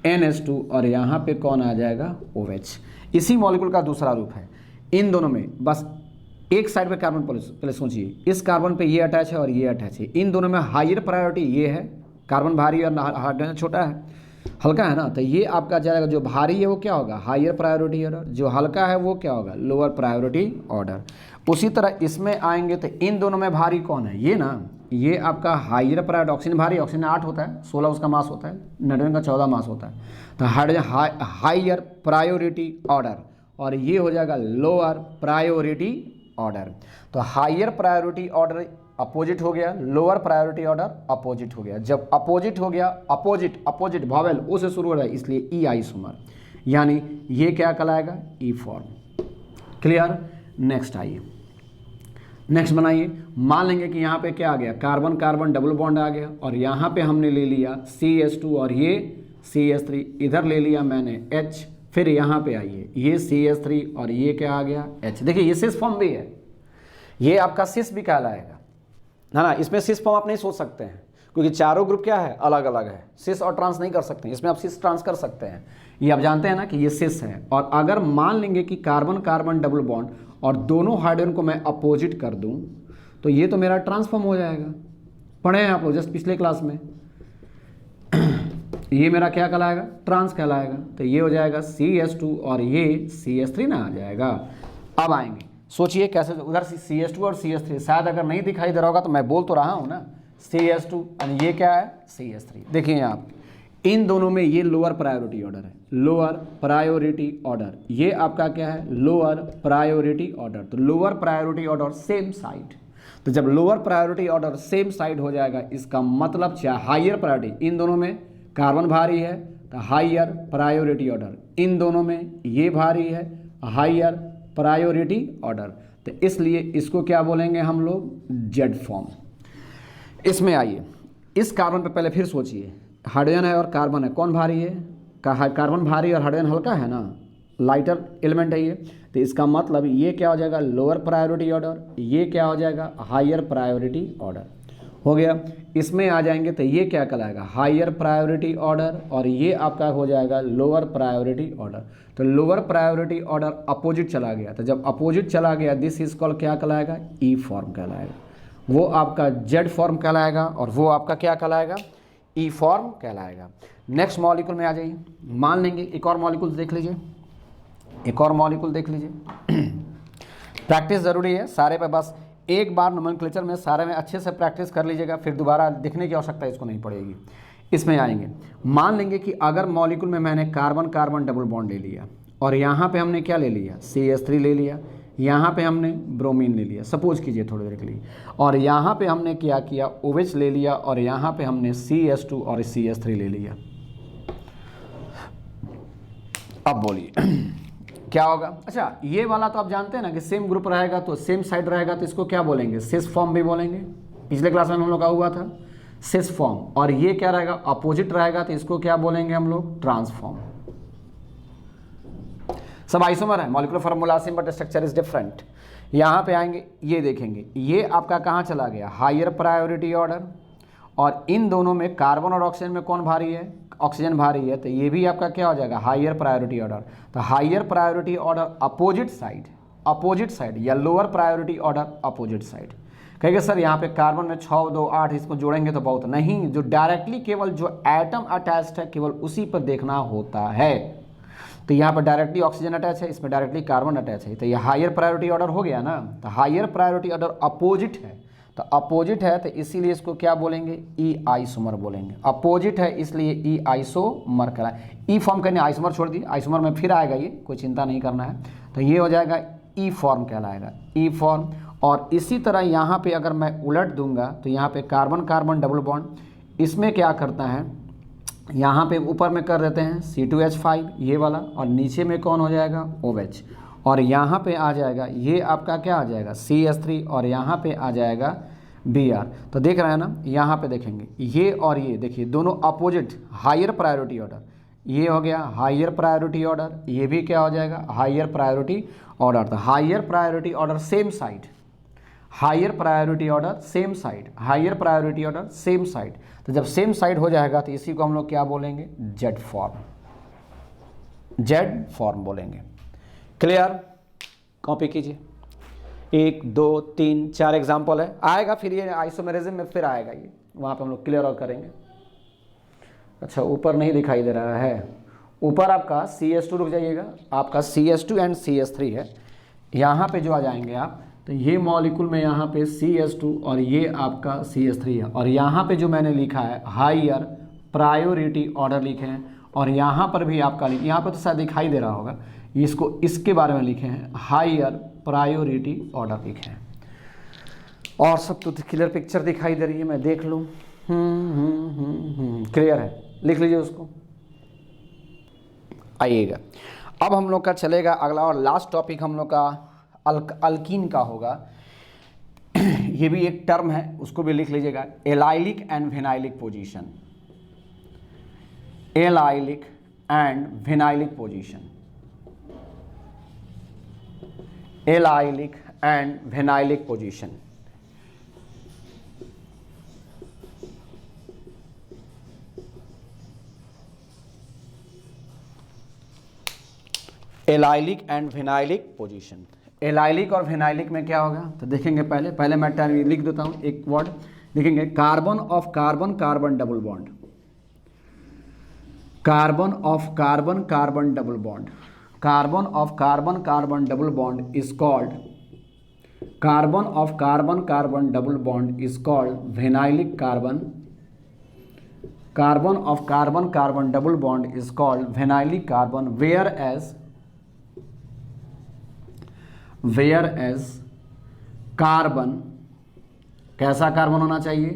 NH2, और यहाँ पे कौन आ जाएगा, OH। इसी मॉलिक्यूल का दूसरा रूप है। इन दोनों में बस एक साइड पे कार्बन, पहले सोचिए, इस कार्बन पे ये अटैच है और ये अटैच है। इन दोनों में हायर प्रायोरिटी ये है, कार्बन भारी और हाइड्रोजन छोटा है, हल्का है ना, तो ये आपका जाएगा, जो भारी है वो क्या होगा, हायर प्रायोरिटी ऑर्डर, जो हल्का है वो क्या होगा, लोअर प्रायोरिटी ऑर्डर। उसी तरह इसमें आएंगे तो इन दोनों में भारी कौन है, ये ना, ये आपका हायर प्रायोरिटी, ऑक्सीजन भारी, ऑक्सीजन 8 होता है, 16 उसका मास होता है, नाइट्रोजन का 14 मास होता है। तो हाइड्रोजन हायर प्रायोरिटी ऑर्डर, और ये हो जाएगा लोअर प्रायोरिटी ऑर्डर। तो हायर प्रायोरिटी ऑर्डर अपोजिट हो गया, लोअर प्रायोरिटी ऑर्डर अपोजिट हो गया। जब अपोजिट हो गया, अपोजिट वॉवेल ओ से शुरू हो रहा है, इसलिए ई आइसोमर, यानी ये क्या कहलाएगा, ई फॉर्म। क्लियर। नेक्स्ट आइए, नेक्स्ट बनाइए। मान लेंगे कि यहाँ पे क्या आ गया, कार्बन कार्बन डबल बॉन्ड आ गया, और यहाँ पे हमने ले लिया CH2 और ये CH3, इधर ले लिया मैंने H, फिर यहाँ पे आइए ये CH3 और ये क्या आ गया, H। देखिए ये सिस फॉर्म भी है, ये आपका सिस भी कहलाएगा, है ना। इसमें सिस फॉर्म आप नहीं सोच सकते हैं, क्योंकि चारों ग्रुप क्या है, अलग अलग है, सिस और ट्रांस नहीं कर सकते हैं। इसमें आप सिस ट्रांस कर सकते हैं, ये आप जानते हैं ना कि ये सिस है। और अगर मान लेंगे कि कार्बन कार्बन डबल बॉन्ड और दोनों हाइड्रोजन को मैं अपोजिट कर दूं, तो ये तो मेरा ट्रांसफॉर्म हो जाएगा, पढ़े हैं आप लोग जस्ट पिछले क्लास में। ये मेरा क्या कहलाएगा, ट्रांस कहलाएगा। तो ये हो जाएगा CH2 और ये CH3 ना आ जाएगा। अब आएंगे, सोचिए कैसे, उधर CH2 और CH3, शायद अगर नहीं दिखाई दे रहा होगा तो मैं बोल तो रहा हूँ ना, CH2 और ये क्या है, CH3। देखिए आप इन दोनों में ये लोअर प्रायोरिटी ऑर्डर है, लोअर प्रायोरिटी ऑर्डर, ये आपका क्या है, लोअर प्रायोरिटी ऑर्डर। तो lower priority order same side. तो जब lower priority order same side हो जाएगा, इसका मतलब क्या, हायर प्रायोरिटी। इन दोनों में कार्बन भारी है तो हायर प्रायोरिटी ऑर्डर, इन दोनों में ये भारी है, हायर प्रायोरिटी ऑर्डर। तो इसलिए इसको क्या बोलेंगे हम लोग, जेड फॉर्म। इसमें आइए, इस कार्बन पे पहले फिर सोचिए, हाइड्रोजन है और कार्बन है, कौन भारी है, कार्बन भारी और हाइड्रोजन हल्का है ना, लाइटर एलिमेंट है ये। तो इसका मतलब ये क्या हो जाएगा, लोअर प्रायोरिटी ऑर्डर, ये क्या हो जाएगा, हायर प्रायोरिटी ऑर्डर हो गया। इसमें आ जाएंगे तो ये क्या कहलाएगा, हायर प्रायोरिटी ऑर्डर, और ये आपका हो जाएगा लोअर प्रायोरिटी ऑर्डर। तो लोअर प्रायोरिटी ऑर्डर अपोजिट चला गया, तो जब अपोजिट चला गया, दिस इज कॉल्ड क्या कहलाएगा, ई फॉर्म कहलाएगा। वो आपका जेड फॉर्म कहलाएगा और वो आपका क्या कहलाएगा, ई फॉर्म कहलाएगा। नेक्स्ट मॉलिक्यूल में आ जाइए, मान लेंगे एक और मॉलिक्यूल देख लीजिए, एक और मॉलिक्यूल देख लीजिए। प्रैक्टिस ज़रूरी है, सारे पे बस एक बार नोमेनक्लेचर में सारे में अच्छे से प्रैक्टिस कर लीजिएगा, फिर दोबारा दिखने की आवश्यकता इसको नहीं पड़ेगी। इसमें आएंगे, मान लेंगे कि अगर मॉलिक्यूल में मैंने कार्बन कार्बन डबल बॉन्ड ले लिया और यहाँ पे हमने क्या ले लिया, CH3 ले लिया, यहाँ पे हमने ब्रोमीन ले लिया, सपोज कीजिए थोड़ी देर के लिए, और यहाँ पे हमने क्या किया, OH ले लिया, और यहाँ पे हमने CH2 और CH3 ले लिया। अब बोलिए क्या होगा। अच्छा, ये वाला तो आप जानते हैं ना कि सेम ग्रुप रहेगा तो सेम साइड रहेगा तो इसको क्या बोलेंगे, सिस फॉर्म भी बोलेंगे। पिछले क्लास में हम लोग का हुआ था सिस फॉर्म। और ये क्या रहेगा, अपोजिट रहेगा तो इसको क्या बोलेंगे हम लोग, ट्रांसफॉर्म। सब आइसोमर है, molecular formula same but structure is different. यहाँ पे आएंगे, ये देखेंगे, ये आपका कहाँ चला गया, हायर प्रायोरिटी ऑर्डर, और इन दोनों में कार्बन और ऑक्सीजन में कौन भारी है, ऑक्सीजन भारी है, तो ये भी आपका क्या हो जाएगा, हायर प्रायोरिटी ऑर्डर। तो higher priority order opposite side या lower priority order opposite side. कहेंगे सर यहाँ पे कार्बन में 6, 2, 8 इसको जोड़ेंगे तो बहुत नहीं, जो डायरेक्टली केवल जो एटम अटैच्ड है केवल उसी पर देखना होता है। तो यहाँ पर डायरेक्टली ऑक्सीजन अटैच है, इसमें डायरेक्टली कार्बन अटैच है, तो ये हायर प्रायोरिटी ऑर्डर हो गया ना। तो हायर प्रायोरिटी ऑर्डर अपोजिट है, तो अपोजिट है तो इसीलिए इसको क्या बोलेंगे, ई आइसोमर बोलेंगे। अपोजिट है इसलिए ई आइसोमर कहलाए। ई फॉर्म करने आइसोमर छोड़ दिए, आइसोमर में फिर आएगा, ये कोई चिंता नहीं करना है। तो ये हो जाएगा ई फॉर्म कहलाएगा, ई फॉर्म। और इसी तरह यहाँ पे अगर मैं उलट दूंगा तो यहाँ पे कार्बन कार्बन डबल बॉन्ड, इसमें क्या करता है, यहाँ पे ऊपर में कर देते हैं C2H5 ये वाला, और नीचे में कौन हो जाएगा, OH, और यहाँ पे आ जाएगा ये आपका क्या आ जाएगा, CH3, और यहाँ पे आ जाएगा Br। तो देख रहे हैं ना, यहाँ पे देखेंगे ये और ये देखिए दोनों अपोजिट, हायर प्रायोरिटी ऑर्डर, ये हो गया हायर प्रायोरिटी ऑर्डर, ये भी क्या हो जाएगा, हायर प्रायोरिटी ऑर्डर। तो higher priority order same side, higher priority order same side, higher priority order same side. तो जब सेम साइड हो जाएगा तो इसी को हम लोग क्या बोलेंगे, जेड फॉर्म, जेड फॉर्म बोलेंगे। क्लियर, कॉपी कीजिए। 1, 2, 3, 4 एग्जाम्पल है, आएगा फिर ये आइसोमेरिज्म में फिर आएगा, ये वहाँ पे हम लोग क्लियर और करेंगे। अच्छा, ऊपर नहीं दिखाई दे रहा है, ऊपर आपका CH2, रुक जाइएगा, आपका CH2 एंड CH3 है। यहाँ पे जो आ जाएंगे आप, तो ये मॉलिक्यूल में यहाँ पे CH2 और ये आपका CH3 है, और यहाँ पे जो मैंने लिखा है हायर प्रायोरिटी ऑर्डर लिखे हैं, और यहाँ पर भी आपका यहाँ पे तो शायद दिखाई दे रहा होगा, इसको इसके बारे में लिखे हैं हायर प्रायोरिटी ऑर्डर लिखे हैं। और सब तो क्लियर पिक्चर दिखाई दे रही है, मैं देख लूँ, क्लियर है, लिख लीजिए उसको। आइएगा, अब हम लोग का चलेगा अगला और लास्ट टॉपिक हम लोग का अल्कीन का होगा। ये भी एक टर्म है, उसको भी लिख लीजिएगा, allylic and vinylic position, allylic and vinylic position, allylic and vinylic position. Allylic and vinylic position. Allylic और विनाइलिक में क्या होगा, तो देखेंगे पहले मैं टर्म लिख देता हूँ, एक वर्ड देखेंगे, carbon of carbon carbon double bond, carbon of carbon carbon double bond, carbon of carbon carbon double bond is called, carbon of carbon carbon double bond is called vinylic carbon, carbon of carbon carbon double bond is called vinylic carbon, whereas carbon, कैसा carbon होना चाहिए,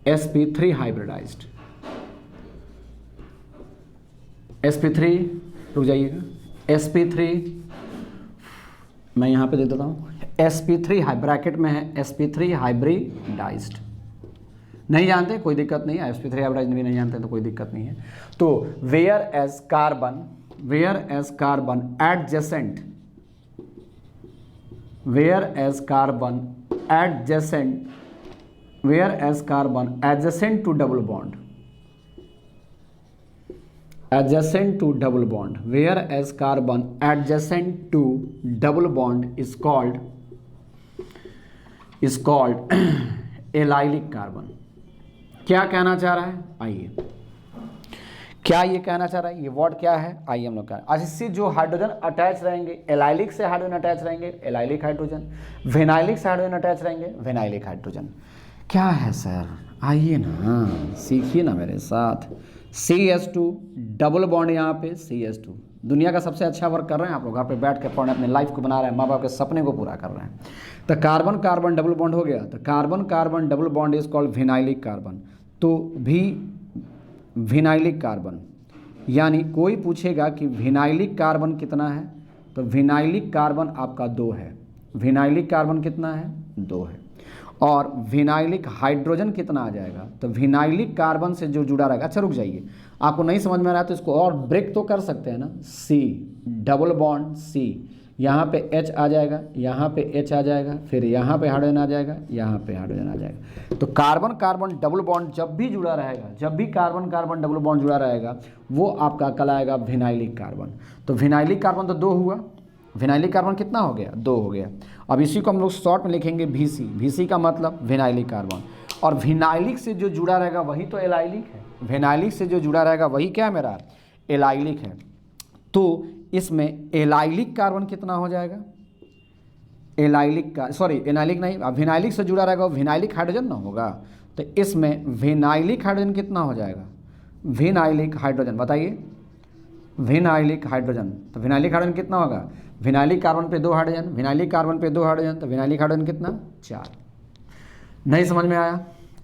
sp3 hybridised, sp3, रुक जाइएगा, sp3 मैं यहाँ पे दे देता हूँ, sp3 ब्रैकेट में है, sp3 हाइब्रिडाइज्ड। नहीं जानते कोई दिक्कत नहीं है, sp3 हाइब्रिडाइज्ड भी नहीं जानते तो कोई दिक्कत नहीं है। तो whereas carbon adjacent, whereas carbon adjacent to double bond, adjacent to double bond, whereas carbon adjacent to double bond is called allylic carbon. क्या कहना चाह रहा है, आइए, क्या ये कहना चाह रहा है, ये वर्ड क्या है, आइए हम लोग का। आज इससे जो हाइड्रोजन अटैच रहेंगे, एलाइलिक से हाइड्रोजन अटैच रहेंगे, एलाइलिक हाइड्रोजन, विनाइलिक से हाइड्रोजन अटैच रहेंगे, विनाइलिक हाइड्रोजन। क्या है सर, आइए ना सीखिए ना मेरे साथ। CH2 डबल बॉन्ड, यहाँ पे CH2, दुनिया का सबसे अच्छा वर्क कर रहे हैं आप लोग, घर पे बैठ के पढ़ अपने लाइफ को बना रहे हैं, माँ बाप के सपने को पूरा कर रहे हैं। तो कार्बन कार्बन डबल बॉन्ड हो गया, तो carbon carbon double bond is called vinylic carbon. तो भी विनाइलिक कार्बन, यानी कोई पूछेगा कि विनाइलिक कार्बन कितना है, तो विनाइलिक कार्बन आपका 2 है। विनाइलिक कार्बन कितना है, 2 है। और विनाइलिक हाइड्रोजन कितना आ जाएगा, तो विनाइलिक कार्बन से जो जुड़ा रहेगा। अच्छा रुक जाइए, आपको नहीं समझ में आ रहा है तो इसको और ब्रेक तो कर सकते हैं ना। C डबल बॉन्ड C, यहाँ पे H आ जाएगा, यहाँ पे H आ जाएगा, फिर यहाँ पे हाइड्रोजन आ जाएगा, यहाँ पे हाइड्रोजन आ जाएगा। तो कार्बन कार्बन डबल बॉन्ड जब भी जुड़ा रहेगा, जब भी कार्बन कार्बन डबल बॉन्ड जुड़ा रहेगा, वो आपका कहलाएगा विनाइलिक कार्बन। तो विनाइलिक कार्बन तो 2 हुआ, विनाइलिक कार्बन कितना हो गया, 2 हो गया। अब इसी को हम लोग शॉर्ट में लिखेंगे VC, VC का मतलब विनाइलिक कार्बन। और विनाइलिक से जो जुड़ा रहेगा वही तो एलाइलिक है, विनाइलिक से जो जुड़ा रहेगा वही क्या मेरा, एलाइलिक है। तो इसमें एलाइलिक कार्बन कितना हो जाएगा, एलाइलिक का सॉरी एनाइलिक नहीं, अब विनाइलिक से जुड़ा रहेगा विनाइलिक हाइड्रोजन ना होगा, तो इसमें विनाइलिक हाइड्रोजन कितना हो जाएगा, विनाइलिक हाइड्रोजन, बताइए विनाइलिक हाइड्रोजन। तो विनाइलिक हाइड्रोजन कितना होगा, विनाइलिक कार्बन पे 2 हाइड्रोजन, विनाइलिक कार्बन पे 2 हाइड्रोजन, तो विनाइलिक हाइड्रोजन कितना, 4। नहीं समझ में आया,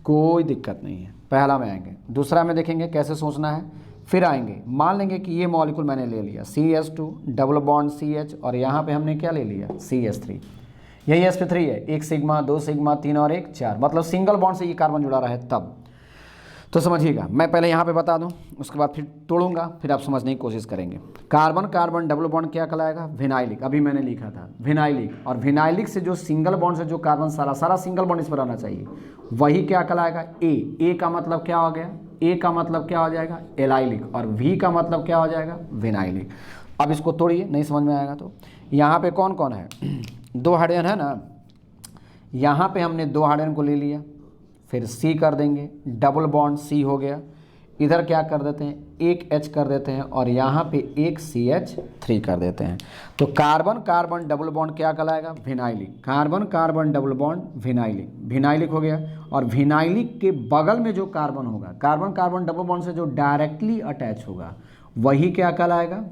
कोई दिक्कत नहीं है, पहला में आएंगे, दूसरा में देखेंगे कैसे सोचना है, फिर आएंगे। मान लेंगे कि ये मॉलिक्यूल मैंने ले लिया CH2 डबल बॉन्ड CH, और यहाँ पे हमने क्या ले लिया, CH3, यही sp3 है, 1 सिग्मा 2 सिग्मा 3 और 1 4, मतलब सिंगल बॉन्ड से ये कार्बन जुड़ा रहा है तब। तो समझिएगा, मैं पहले यहाँ पे बता दूँ, उसके बाद फिर तोड़ूंगा, फिर आप समझने की कोशिश करेंगे। कार्बन कार्बन डबल बॉन्ड क्या कहलाएगा, विनाइलिक, अभी मैंने लिखा था विनाइलिक। और विनाइलिक से जो सिंगल बॉन्ड से जो कार्बन सारा सिंगल बॉन्ड इस पर आना चाहिए, वही क्या कहलाएगा, ए का मतलब क्या हो गया, ए का मतलब क्या हो जाएगा, एलाइलिक, और V का मतलब क्या हो जाएगा, विनाइलिक। अब इसको तोड़िए, नहीं समझ में आएगा तो। यहाँ पे कौन कौन है, 2 हाइड्रोजन है ना, यहाँ पे हमने 2 हाइड्रोजन को ले लिया, फिर C कर देंगे, डबल बॉन्ड C हो गया, इधर क्या कर देते हैं, 1 H कर देते हैं, और यहाँ पे 1 CH3 कर देते हैं। तो कार्बन कार्बन डबल बॉन्ड क्या कहलाएगा, vinylic, carbon carbon double bond vinylic, vinylic हो गया। और विनाइलिक के बगल में जो कार्बन होगा, कार्बन कार्बन डबल बॉन्ड से जो डायरेक्टली अटैच होगा, वही क्या कहलाएगा,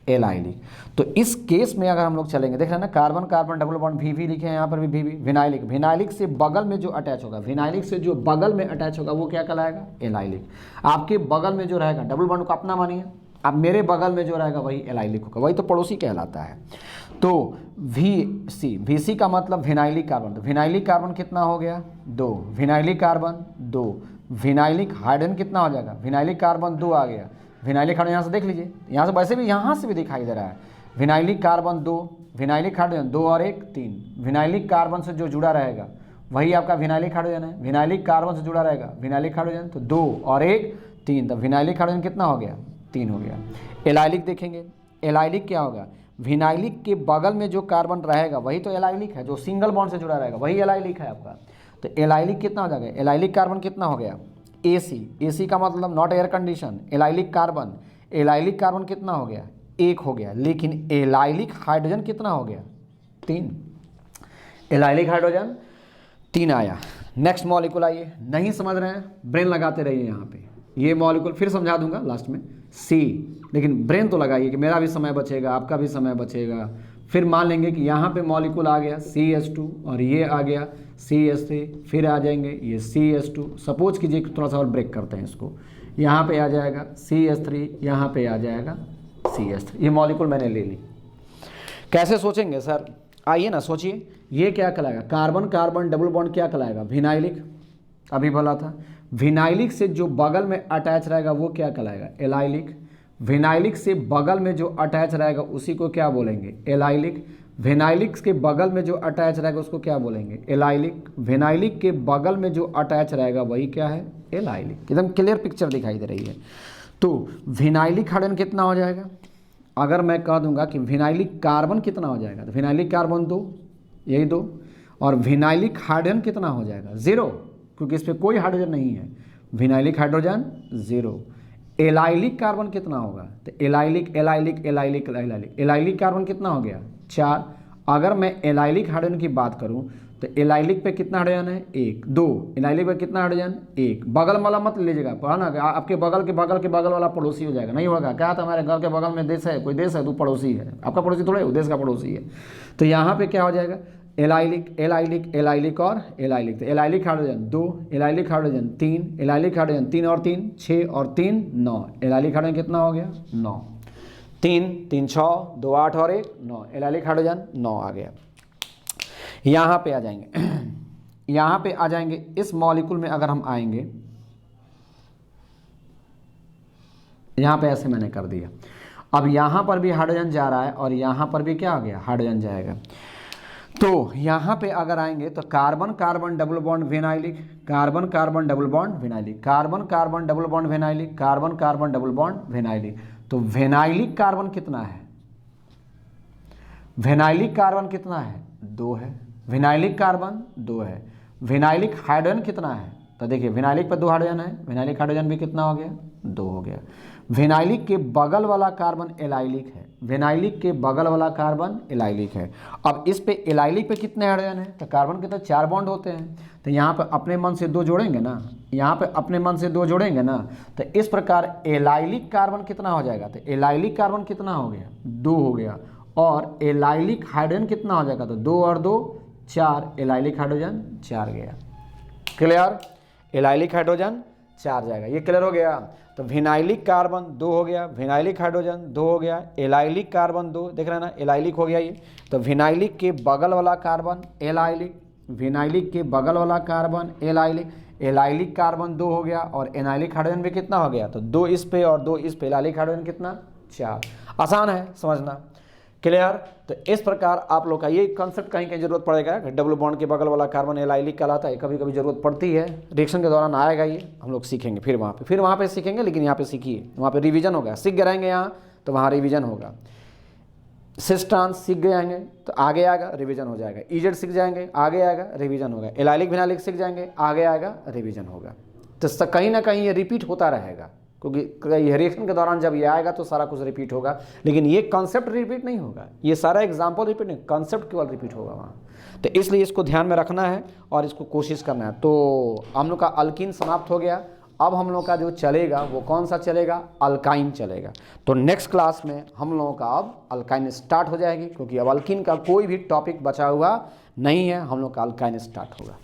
एलाइलिक। तो इस केस में अगर हम लोग चलेंगे, देख रहे हैं ना, carbon carbon double bond VV लिखे हैं, यहाँ पर भी VV, विनाइलिक, विनाइलिक से बगल में जो अटैच होगा, विनाइलिक से जो बगल में अटैच होगा वो क्या कहलाएगा, एलाइलिक। आपके बगल में जो रहेगा, डबल बॉन्ड को अपना मानिए, अब मेरे बगल में जो रहेगा वही एलाइलिक होगा, वही तो पड़ोसी कहलाता है। तो VC का मतलब विनाइलिक कार्बन, तो विनाइलिक कार्बन कितना हो गया, 2, विनाइलिक कार्बन 2, विनाइलिक हाइड्रोजन कितना हो जाएगा, विनाइलिक कार्बन 2 आ गया, विनाइलिक हाइड्रोजन यहाँ से देख लीजिए, यहाँ से वैसे भी यहाँ से भी दिखाई दे रहा है, विनाइलिक कार्बन 2, विनाइलिक हाइड्रोजन 2 और 1 3, विनाइलिक कार्बन से जो जुड़ा रहेगा वही आपका विनाइलिक हाइड्रोजन है, विनाइलिक कार्बन से जुड़ा रहेगा विनाइलिक हाइड्रोजन, तो 2 और 1 3, तो विनाइलिक हाइड्रोजन कितना हो गया, 3 हो गया। एलाइलिक देखेंगे, एलाइलिक क्या होगा, विनाइलिक के बगल में जो कार्बन रहेगा वही तो एलाइलिक है, जो सिंगल बॉन्ड से जुड़ा रहेगा वही एलाइलिक है आपका। तो एलाइलिक कितना हो जाएगा, एलाइलिक कार्बन कितना हो गया, AC का मतलब not air condition, allylic carbon, allylic carbon कितना हो गया, 1 हो गया, लेकिन एलाइलिक हाइड्रोजन कितना हो गया, 3, एलाइलिक हाइड्रोजन 3 आया। नेक्स्ट मॉलिक्यूल आइए, नहीं समझ रहे हैं ब्रेन लगाते रहिए, यहाँ पे ये मॉलिक्यूल फिर समझा दूंगा लास्ट में, C, लेकिन ब्रेन तो लगाइए कि मेरा भी समय बचेगा, आपका भी समय बचेगा। फिर मान लेंगे कि यहाँ पे मॉलिक्यूल आ गया CH2 और ये आ गया CH3, फिर आ जाएंगे ये CH2, सपोज कीजिए थोड़ा सा और ब्रेक करते हैं इसको, यहाँ पे आ जाएगा CH3, यहाँ पे आ जाएगा CH3, ये मॉलिक्यूल मैंने ले ली। कैसे सोचेंगे सर, आइए ना सोचिए, ये क्या कहलाएगा, कार्बन कार्बन डबल बॉन्ड क्या कहलाएगा, विनाइलिक, अभी बोला था। विनाइलिक से जो बगल में अटैच रहेगा वो क्या कहलाएगा, एलाइलिक, विनाइलिक से बगल में जो अटैच रहेगा उसी को क्या बोलेंगे, एलाइलिक, विनाइलिक के बगल में जो अटैच रहेगा उसको क्या बोलेंगे, एलाइलिक, विनाइलिक के बगल में जो अटैच रहेगा वही क्या है, एलाइलिक। एकदम क्लियर पिक्चर दिखाई दे रही है। तो विनाइलिक हाइड्रोजन कितना हो जाएगा, अगर मैं कह दूंगा कि विनाइलिक कार्बन कितना हो जाएगा, तो विनाइलिक कार्बन 2, यही 2, और विनाइलिक हाइड्रोजन कितना हो जाएगा, 0, क्योंकि इस पर कोई हाइड्रोजन नहीं है, विनाइलिक हाइड्रोजन 0, एलाइलिक कार्बन कितना होगा, तो allylic allylic allylic allylic allylic carbon कितना हो गया 4। अगर मैं एलाइलिक हाइड्रोजन की बात करूं तो एलाइलिक पे कितना हाइड्रोजन है 1 2, एलाइलिक पे कितना हाइड्रोजन 1। बगल वाला मत लीजिएगा, है ना, आपके बगल वाला पड़ोसी हो जाएगा, नहीं होगा। क्या था, हमारे घर के बगल में देश है, कोई देश है तो पड़ोसी है, आपका पड़ोसी थोड़ा है, देश का पड़ोसी है। तो यहाँ पे क्या हो जाएगा एलाइलिक एलाइलिक एलाइलिक और एलाइलिक, तो allylic hydrogen 2, allylic hydrogen 3, allylic hydrogen 3 और 3 6 और 3 9, एलाइलिक हाइड्रोजन कितना हो गया 9, 3 3 6 2 8 और 1 9, एलाइलिक हाइड्रोजन 9 आ गया। यहाँ पे आ जाएंगे यहाँ पे आ जाएंगे इस मॉलिक्यूल में अगर हम आएंगे, यहाँ पे ऐसे मैंने कर दिया। अब यहाँ पर भी हाइड्रोजन जा रहा है और यहाँ पर भी क्या आ गया हाइड्रोजन जाएगा। तो यहाँ पे अगर आएंगे तो carbon carbon double bond vinylic, carbon carbon double bond vinylic, carbon carbon double bond vinylic, carbon carbon double bond vinylic. तो विनाइलिक कार्बन कितना है, विनाइलिक कार्बन कितना है 2 है, विनाइलिक कार्बन 2 है। विनाइलिक हाइड्रोजन कितना है, तो देखिए विनाइलिक पर 2 हाइड्रोजन है, विनाइलिक हाइड्रोजन भी कितना हो गया 2 हो गया। विनाइलिक के बगल वाला कार्बन एलाइलिक है, विनाइलिक के बगल वाला कार्बन एलाइलिक है। अब इस पे एलाइलिक पे कितने हाइड्रोजन है, तो कार्बन के तो 4 बॉन्ड होते हैं, तो यहाँ पे अपने मन से 2 जोड़ेंगे ना, यहाँ पे अपने मन से 2 जोड़ेंगे ना, तो इस प्रकार एलाइलिक कार्बन कितना हो जाएगा, तो एलाइलिक कार्बन कितना हो गया 2 हो गया। और एलाइलिक हाइड्रोजन कितना हो जाएगा, तो 2 और 2 4, एलाइलिक हाइड्रोजन 4 गया। क्लियर, एलाइलिक हाइड्रोजन 4 जाएगा, ये क्लियर हो गया। तो विनाइलिक कार्बन 2 हो गया, विनाइलिक हाइड्रोजन 2 हो गया, एलाइलिक कार्बन 2, देख रहे हैं ना एलाइलिक हो गया ये। तो विनाइलिक के बगल वाला कार्बन एलाइलिक, विनाइलिक के बगल वाला कार्बन एलाइलिक, एलाइलिक कार्बन 2 हो गया और एनाइलिक हाइड्रोजन भी कितना हो गया, तो 2 इस पे और 2 इस पे, एलाइलिक हाइड्रोजन कितना 4। आसान है समझना, क्लियर। तो इस प्रकार आप लोग का ये कंसेप्ट कहीं कहीं जरूरत पड़ेगा, डबल बॉन्ड के बगल वाला कार्बन एलाइलिक कहलाता है, कभी कभी जरूरत पड़ती है, रिएक्शन के दौरान आएगा ये, हम लोग सीखेंगे फिर वहाँ पे सीखेंगे, लेकिन यहाँ पे सीखिए, वहाँ पे रिवीजन होगा, सीख गए रहेंगे यहाँ तो वहाँ रिवीजन होगा। सिस ट्रांस सीख गए आएंगे तो आगे आएगा रिवीजन हो जाएगा, इजेड सीख जाएंगे आगे आएगा रिवीजन होगा, एलाइलिक विनाइलिक सीख जाएंगे आगे आएगा रिवीजन होगा। तो कहीं ना कहीं ये रिपीट होता रहेगा, क्योंकि रिएक्शन के दौरान जब ये आएगा तो सारा कुछ रिपीट होगा, लेकिन ये कॉन्सेप्ट रिपीट नहीं होगा, ये सारा एग्जाम्पल रिपीट नहीं, कॉन्सेप्ट केवल रिपीट होगा वहाँ। तो इसलिए इसको ध्यान में रखना है और इसको कोशिश करना है। तो हम लोग का अल्कीन समाप्त हो गया, अब हम लोग का जो चलेगा वो कौन सा चलेगा, अल्काइन चलेगा। तो नेक्स्ट क्लास में हम लोगों का अब अल्काइन स्टार्ट हो जाएगी, क्योंकि अब अल्कीन का कोई भी टॉपिक बचा हुआ नहीं है, हम लोग का अल्काइन स्टार्ट होगा।